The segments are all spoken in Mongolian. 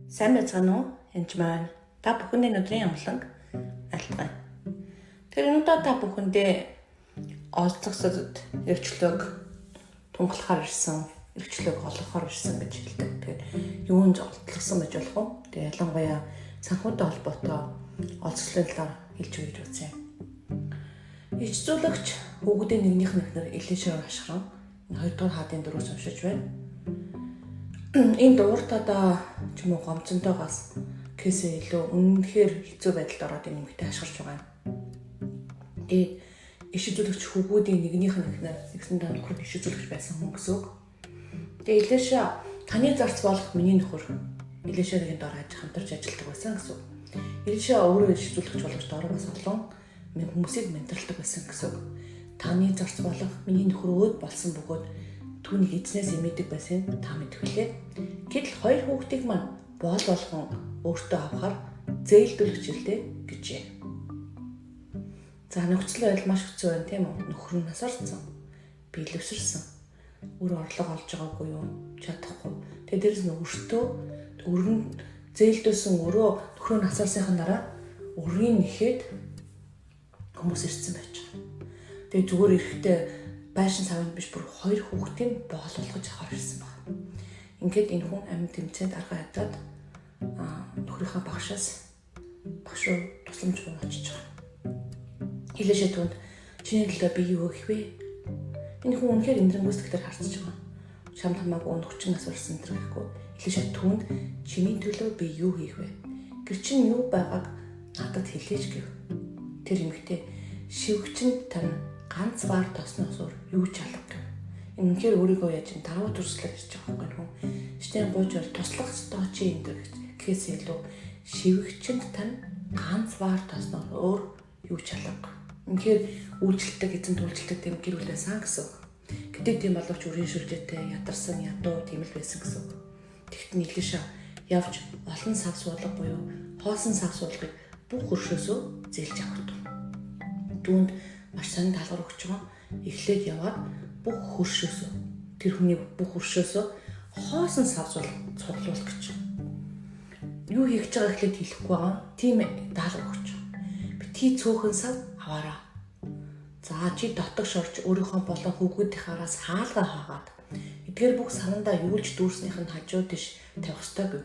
Сайн байцгаана уу? Энд маань та бүхэндээ өдрийн амгланг айлтгая. Тэгэхээр өнөөдөр та бүхэндээ олзгосод эрхчлөөг тунгалахаар ирсэн, эрхчлөөг олгохоор ирсэн гэж хэлдэг. Тэгэхээр юунд олдлогсон байж болох вэ? Тэгээ ялангуяа санхүүтэй холбоотой олзгослын талаар хэлж өгье гэж үзье. Ичзүүлагч хүүхдийн нэгнийх нэхнэр Илишер ашхран 2 дугаар хаадын дөрөвс уншиж байна. Энэ дууртада ч юм уу гомцонтойгоос гэсээ илүү үнэхээр хэцүү байдалд ороод энэ юмтай ашиглаж байгаа юм. Тэгээд иш үзүүлэгч хүүхдийн нэгнийх нэхнэр нэгсэн нөхөр иш үзүүлэгч байсан хүн гэсэн үг. Тэгээд Илиша таны зарц болох миний нөхөр Илишагийн дор хамтарч ажилладаг байсан гэсэн үг. Илиша өөрөө иш үзүүлэгч болгож доороос олон хүмүүсийг менторлдог байсан гэсэн үг. Таны зарц болох миний нөхөр өөд болсон бөгөөд түүнийг эзнээс имэдэг байсан та мэдвүлээ. Гэтэл хоёр хүүхдийг маань боол болгон өөртөө авахар зээлдүүлэх жилдээ гэжээ. За нөхцөл байдал маш хэцүү байна тийм үү? Нөхөр нь насарсан. Би лөвсөрсөн. Өөр орлого олж байгаагүй юу? Чадахгүй. Тэгээд дээрэс нь өөртөө өрн зээлдүүлсэн өрөө нөхрөө насарсныхан дараа өрийн нэхэд хүмүүс ирсэн байж байгаа. Тэгээд зүгээр эрэхтэй байшин савнд биш бүр хоёр хүүхдийн боол болгож авахар ирсэн байна. Ингээд энэ хүн амьд тэмцээнд арга ядаад нөхрийнхөө багш руу тусламж очиж байгаа. Илишэ түнд чиний төлөө би юу хийх вэ? Энэ хүн үнэхээр эндрэнгүйс төгтөр харцж байгаа. Чамд хамаагүй нөхчин нас урсан энэ гэхгүй. Илишэ түнд чиний төлөө би юу хийх вэ? Гэр чинь юу байгааг надад хэлээч гэв. Тэр эмэгтэй шивгчэнд тань ганц баар тосноос өөр юу ч алга. Энэ үнэхээр өөрийгөө яаж даруй төрслөө гэж байгаа юм хүн. Штэн гооч бол туслах ёстой чи энэ гэхээс илүү шивгчэнд тань ганц баар тосноос өөр юу ч алга. Үнэхээр үйлчлэлтэй эзэн төлөвлөлтөд тэм гэр бүл байсан гэсэн. Гэтэ тийм боловч үрийн шүлжээтэй ядарсан ядуу тийм л байсан гэсэн. Тэгтэн Илиша явж олон сав суулга буюу хоосон сав суулгыг бүх хөршөөсөө зээлж авах. Түүнд маш сайн даалгавар өгч байгаа. Эхлээд яваад бүх хөршөөсөө тэр хүний бүх хөршөөсөө хоосон сав цуглуулах гэж. Юу хийж байгааг эхлээд хэлэхгүй байгаа. Тийм даалгавар өгч. Битгий цөөхөн сав аваараа. За чи дотогш орж өөрийнхөө болон хүүхдийнхаараас хаалга хаагаад эдгээр бүх санандаа юулж дүүрснийх нь хажуу тийш тавих ёстой гэв.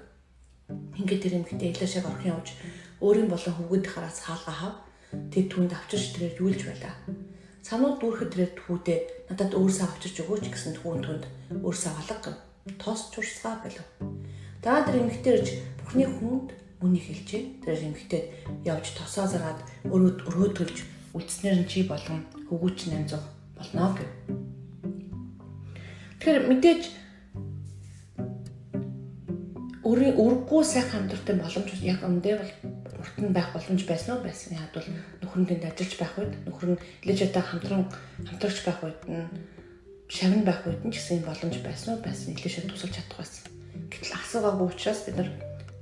Ингээд тэр эмэгтэй Илишаг орхон явж өөрийн болон хүүхдийнхаараас хаалга хав. Тэд түнд авчирч тэрээр юулж байлаа. Санууд дүүрэхэд тэрээр түүдээ надад өөрсөө авчирч өгөөч гэсэн түүнд өөрсөө алга тоос чурсгаа болов. Дараа тэр эмэгтэй ирж бүхний хүнд үнийг хэлжээ. Тэр эмэгтэй явж тосоо зараад өрөө төлж үлдснээр нь чи болгон хөвгүүч 800 болно гэв. Тэгэхээр мэдээж өргөө сайхан амьдрахтай боломж яг өндөө бол урт нь байх боломж байсан уу байсан. Яг бол нөхөр нь тэнд ажиллаж байх үед нөхөр нь Илишатай хамтрагч байх үед нь шавн байх үед нь ч гэсэн боломж байсан уу байсан. Илиша тусалж чадах байсан. Гэтэл асуугаагүй учраас бид нар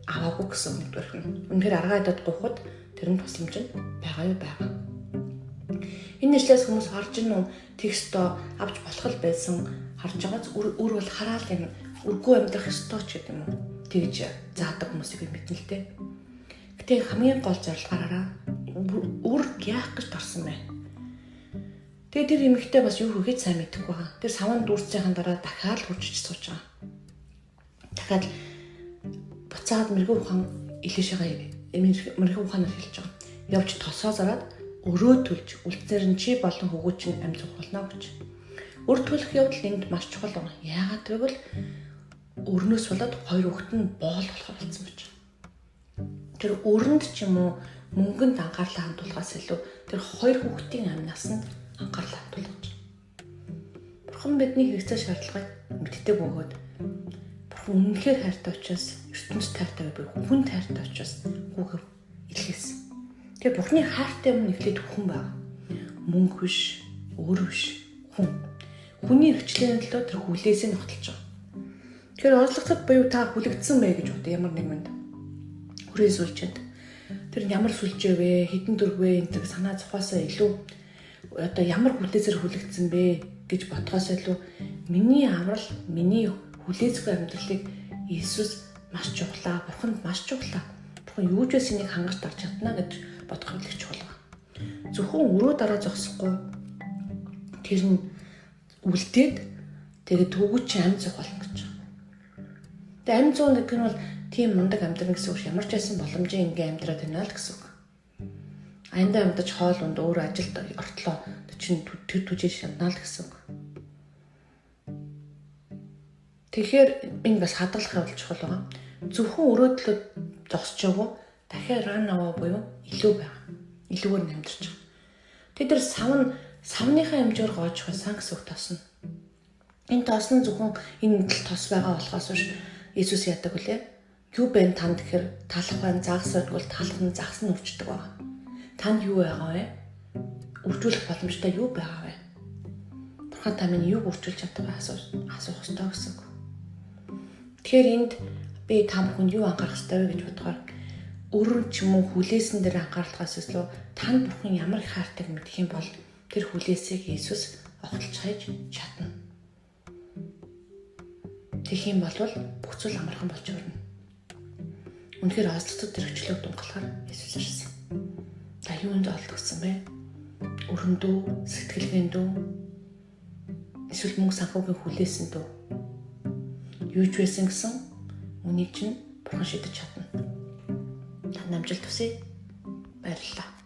аваагүй гэсэн үг байна. Үнэхээр аргаа хадаад гуйхад тэр нь тусламж нь байгаа юу байгаа. Энэ нэшлээс хүмүүс харж гинүү текстөө авч болох л байсан харж байгаач үр бол хараал юм үргөө амьдрах ёстой ч гэдэг юм уу. Тэгж заадаг хүмүүсийг мэднэ л дээ. Гэтэ хамгийн гол зорилгаараа үр яах гэж тарсан бэ? Тэгээ тэр эмэгтэй бас юу хийгээд сайн мэдэхгүй байгаа. Тэр саван дүүрцийн дараа дахиад хурцж сууж байгаа. Дахиад буцаад мэрэгүү ухаан Илишагаа мэрэгүү ухаанаар хэлж байгаа. Явж тосоо зараад өрөө төлж үлдснээр нь чи болон хөвгүүч нь амьд болно гэж. Өр төлөх явдал энд маш чухал байна. Яагаад гэвэл өрнөөс болоод хоёр хүүхэд нь боол болохоор болсон байж. Тэр өрөнд ч юм уу мөнгөнд анхаарлаа хандуулахаас илүү тэр хоёр хүүхдийн амнаас нь анхаарлаа хандуулж. Бурхан бидний хэрэгцээ шаардлагыг мэддэг бөгөөд бурхан үнэнхээр хайртай учраас ертөнцид хайртай буй хүн хайртай учраас хүүгээ илгээсэн. Тэгээ бурханы хайртай өмнө эхлээд хүн байна. Мөнгө биш, өөр биш, хүн. Хүний эрхчлэлийн төлөө тэр хүлээсээ нотолж байгаа. Тэгэхээр орлогод буюу та хүлэгдсэн бэ гэж бодё ямар нэгэнд хүрээ сүлжэнд тэр ямар сүлжээ вэ хэдэн төгрөг вэ энэ санаа зовхоосоо илүү одоо ямар хүлээсээр хүлэгдсэн бэ гэж бодхоос илүү миний аврал миний хүлээцгүй амьдралыг Иесус маш чухал. Бурханд маш чухал. Бурхан юу ч байсан нэг хангаж дарж чадна гэж бодох нь их чухал. Зөвхөн өрөө дараа зогсохгүй тэр нь үлдээд тэгээд төгөж чи амь зөх болно гэж. Тэгээд амь зүүн гэх нь бол тийм мундаг амьдрын гэсэн үг. Ямар ч байсан боломжийн ингийн амьдраад байна л гэсэн үг. Аяндаа амьдаж хоол унд өөр ажилд ортлоо чинь тэр түжээ шанднаа л гэсэн үг. Тэгэхээр энэ бас хадгалах явдал чухал байгаа. Зөвхөн өрөөдлөө зогсчоогүй дахиад ран аваа буюу илүү байгаа. Илүүгээр амьдарч байгаа. Тэд нар савныхаа хэмжээр гоож байсан гэсэн үг тосно. Энэ тосно зөвхөн энэ тос байгаа болохоос биш Иесус яадаг үлээ. Юу бэ танд гэхээр талах байна, загсаад бол талах нь загс нь өвчдөг байгаа. Танд юу байгаа вэ? Үржүүлэх боломжтой юу байгаа вэ? Бурхан та минь юуг үржүүлж чаддаг асуух ёстой гэсэн үг. Тэгэхээр энд би та бүхэнд юу анхаарах ёстой вэ гэж бодохоор өрөөр ч юм уу хүлээсэн дээр анхаарлахаас илүү танд Бурхан ямар их хайртайг мэдэх юм бол тэр хүлээсийг Иесус огтлж хайж чадна. Тэгэх юм бол бүх зүйл амархан болж өрнө. Үнэхээр ослогцод тэрэгчлэг дунгалахаар Иесус ирсэн. Та юунд олдгсон бэ? Өрөндөө, сэтгэлгээндөө эсвэл мөнгө санхүүгийн хүлээсэн дөө юуж байсан гэсэн үнийг чинь Бурхан шийдэж чадна. Танд амжилт хүсье. Баярлалаа.